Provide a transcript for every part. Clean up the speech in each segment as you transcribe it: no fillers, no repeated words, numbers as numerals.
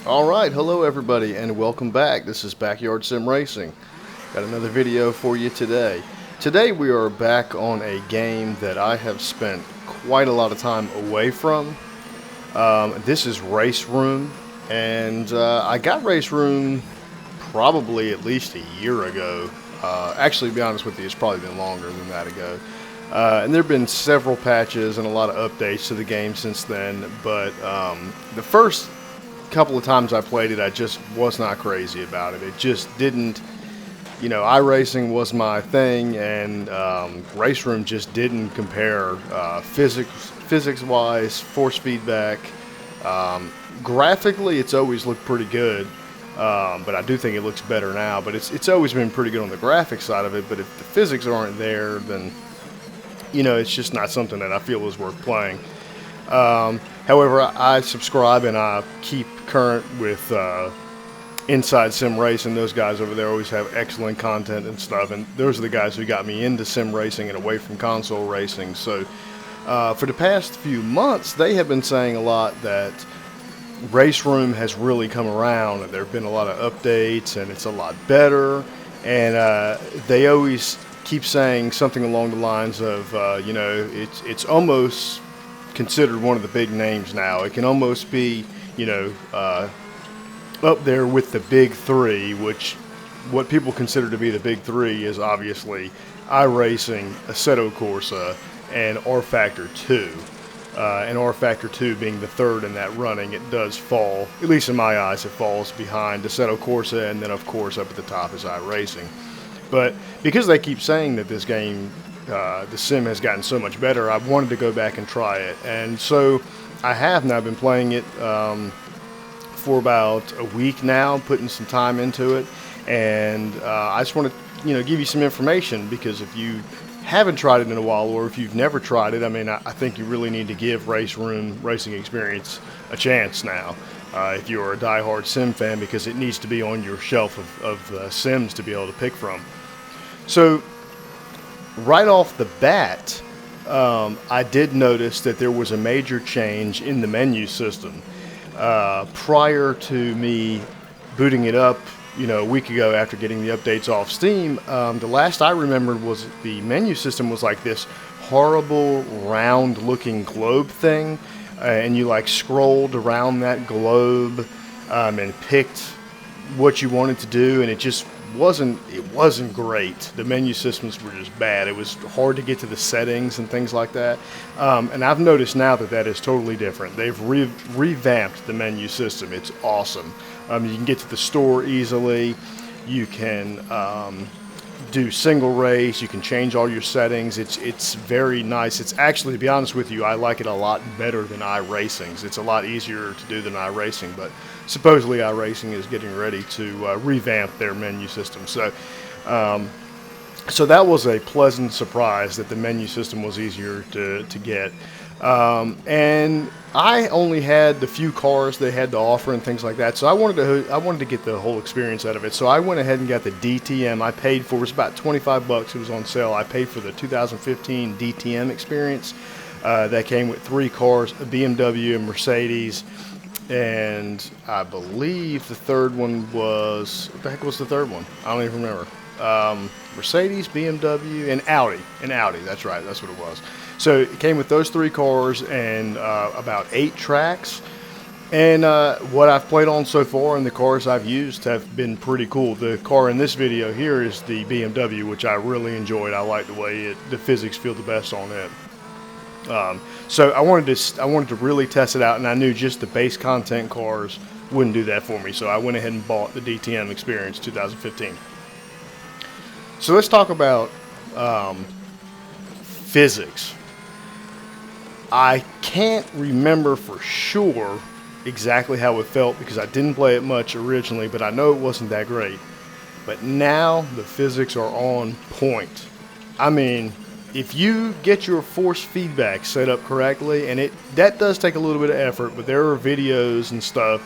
Alright, hello everybody and welcome back. This is Backyard Sim Racing. Got another video for you today. Today we are back on a game that I have spent quite a lot of time away from. This is Raceroom, and I got Raceroom probably at least a year ago. Actually, to be honest with you, it's probably been longer than that ago. And there have been several patches and a lot of updates to the game since then, but the first couple of times I played it, I just was not crazy about it. It just didn't, iRacing was my thing, and Raceroom just didn't compare physics-wise, force feedback. Graphically, it's always looked pretty good, but I do think it looks better now. But it's always been pretty good on the graphics side of it. But if the physics aren't there, then it's just not something that I feel is worth playing. However, I subscribe and I keep current with Inside Sim Racing. Those guys over there always have excellent content and stuff, and those are the guys who got me into sim racing and away from console racing. So for the past few months, they have been saying a lot that Raceroom has really come around, and there have been a lot of updates, and it's a lot better. And they always keep saying something along the lines of, it's almost considered one of the big names now. It can almost be, up there with the big three, which what people consider to be the big three is obviously Iracing, Assetto Corsa, and Rfactor 2. And Rfactor 2 being the third in that running, it does fall, at least in my eyes, it falls behind Assetto Corsa, and then of course up at the top is Iracing. But because they keep saying that this game, the sim has gotten so much better, I wanted to go back and try it. And so I have now been playing it for about a week now, putting some time into it. And I just want to give you some information, because if you haven't tried it in a while, or if you've never tried it, I think you really need to give Raceroom Racing Experience a chance now. If you're a diehard sim fan, because it needs to be on your shelf of sims to be able to pick from. So right off the bat, I did notice that there was a major change in the menu system. Prior to me booting it up, a week ago after getting the updates off Steam, the last I remembered was the menu system was like this horrible round-looking globe thing, and you scrolled around that globe and picked what you wanted to do, and it just wasn't great. The menu systems were just bad. It was hard to get to the settings and things like that. And I've noticed now that is totally different. They've revamped the menu system. It's awesome. You can get to the store easily. You can do single race. You can change all your settings. It's very nice. It's actually, to be honest with you, I like it a lot better than iRacing's. It's a lot easier to do than iRacing, but supposedly iRacing is getting ready to revamp their menu system. So that was a pleasant surprise that the menu system was easier to get. And I only had the few cars they had to offer and things like that, so I wanted to get the whole experience out of it. So I went ahead and got the DTM. I paid for, it was about $25. It was on sale. I paid for the 2015 DTM experience that came with 3 cars: a BMW, a Mercedes, and I believe the third one was, what the heck was the third one? I don't even remember. Mercedes, BMW, and Audi. That's right, that's what it was. So it came with those 3 cars and about 8 tracks. And what I've played on so far and the cars I've used have been pretty cool. The car in this video here is the BMW, which I really enjoyed. I like the way the physics feel the best on it. So I wanted to really test it out, and I knew just the base content cars wouldn't do that for me. So I went ahead and bought the DTM Experience 2015. So let's talk about physics. I can't remember for sure exactly how it felt, because I didn't play it much originally, but I know it wasn't that great. But now the physics are on point. If you get your force feedback set up correctly, and that does take a little bit of effort, but there are videos and stuff,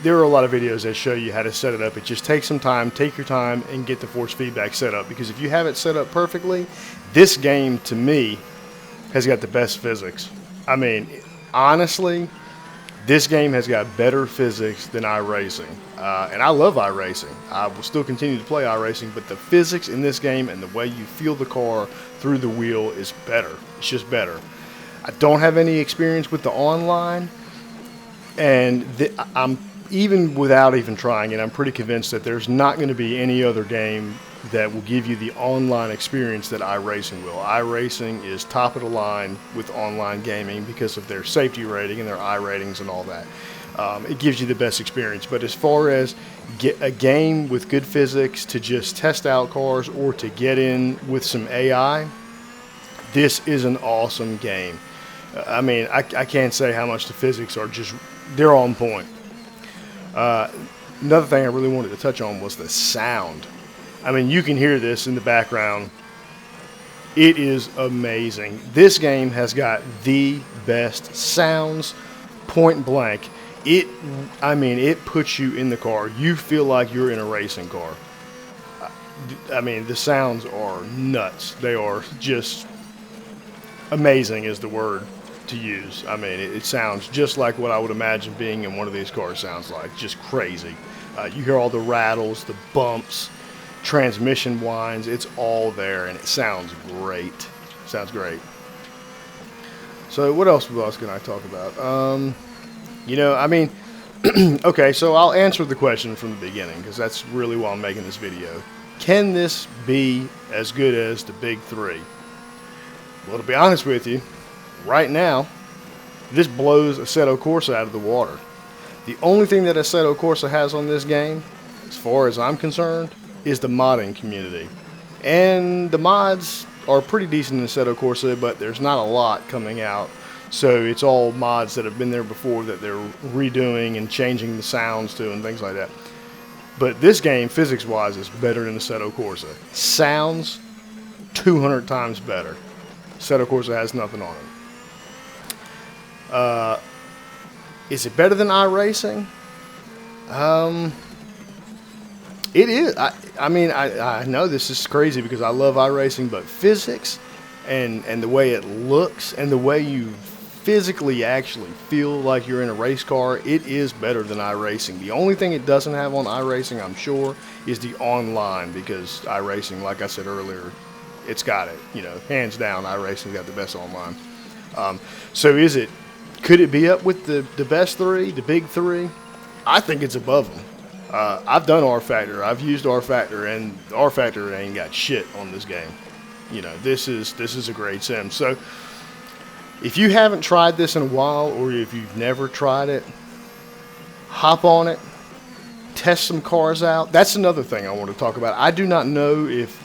there are a lot of videos that show you how to set it up. It just takes some time. Take your time and get the force feedback set up, because if you have it set up perfectly, this game, to me, has got the best physics. Honestly, This game has got better physics than iRacing, and I love iRacing. I will still continue to play iRacing, but the physics in this game and the way you feel the car through the wheel is better. It's just better. I don't have any experience with the online, and I'm even without even trying it, I'm pretty convinced that there's not going to be any other game that will give you the online experience that iRacing will. iRacing is top of the line with online gaming because of their safety rating and their iRatings and all that. It gives you the best experience. But as far as get a game with good physics to just test out cars or to get in with some AI, this is an awesome game. I mean, I can't say how much the physics are just, they're on point. Another thing I really wanted to touch on was the sound. I mean, you can hear this in the background. It is amazing. This game has got the best sounds, point blank. I mean, it puts you in the car. You feel like you're in a racing car. I mean, the sounds are nuts. They are just amazing is the word to use. I mean, it sounds just like what I would imagine being in one of these cars sounds like. Just crazy. You hear all the rattles, the bumps, transmission whines. It's all there, and it sounds great. Sounds great. So what else can I talk about? You know, I mean, okay, so I'll answer the question from the beginning because that's really why I'm making this video. Can this be as good as the big three? Well, to be honest with you, right now, this blows Assetto Corsa out of the water. The only thing that Assetto Corsa has on this game, as far as I'm concerned, is the modding community. And the mods are pretty decent in Assetto Corsa, but there's not a lot coming out. So it's all mods that have been there before that they're redoing and changing the sounds to and things like that. But this game, physics-wise, is better than Assetto Corsa. Sounds 200 times better. Assetto Corsa has nothing on it. Is it better than iRacing? It is. I mean, I know this is crazy because I love iRacing, but physics and the way it looks and the way you physically actually feel like you're in a race car, it is better than iRacing. The only thing it doesn't have on iRacing, I'm sure, is the online, because iRacing, like I said earlier, it's got it. You know, hands down, iRacing's got the best online. So could it be up with the best three, the big three? I think it's above them. I've done Rfactor. I've used Rfactor, and Rfactor ain't got shit on this game. You know, this is a great sim. So if you haven't tried this in a while, or if you've never tried it, hop on it, test some cars out. That's another thing I want to talk about. I do not know if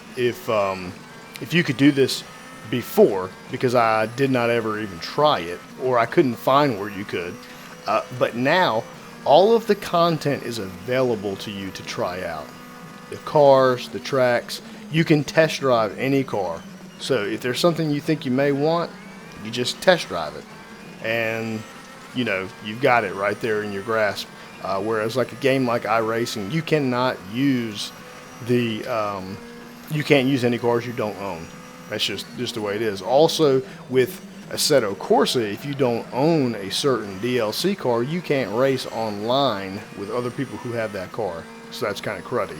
you could do this before, because I did not ever even try it, or I couldn't find where you could. But now, all of the content is available to you to try out. The cars, the tracks, you can test drive any car. So if there's something you think you may want, you just test drive it. And, you know, you've got it right there in your grasp. Whereas like a game like iRacing, you cannot use you can't use any cars you don't own. That's just the way it is. Also, with Assetto Corsa, if you don't own a certain DLC car, you can't race online with other people who have that car. So that's kind of cruddy.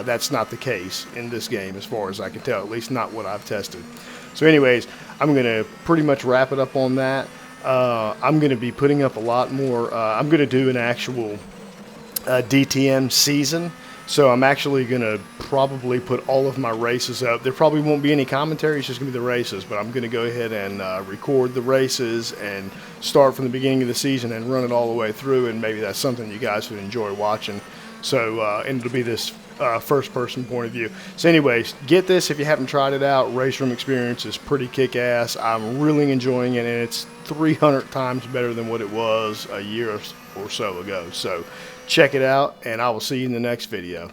That's not the case in this game as far as I can tell, at least not what I've tested. So anyways, I'm going to pretty much wrap it up on that. I'm going to be putting up a lot more. I'm going to do an actual DTM season. So I'm actually going to probably put all of my races up. There probably won't be any commentary. It's just going to be the races. But I'm going to go ahead and record the races and start from the beginning of the season and run it all the way through. And maybe that's something you guys would enjoy watching. So and it'll be this first-person point of view. So anyways, get this if you haven't tried it out. Raceroom experience is pretty kick-ass. I'm really enjoying it, and it's 300 times better than what it was a year or so ago. So check it out, and I will see you in the next video.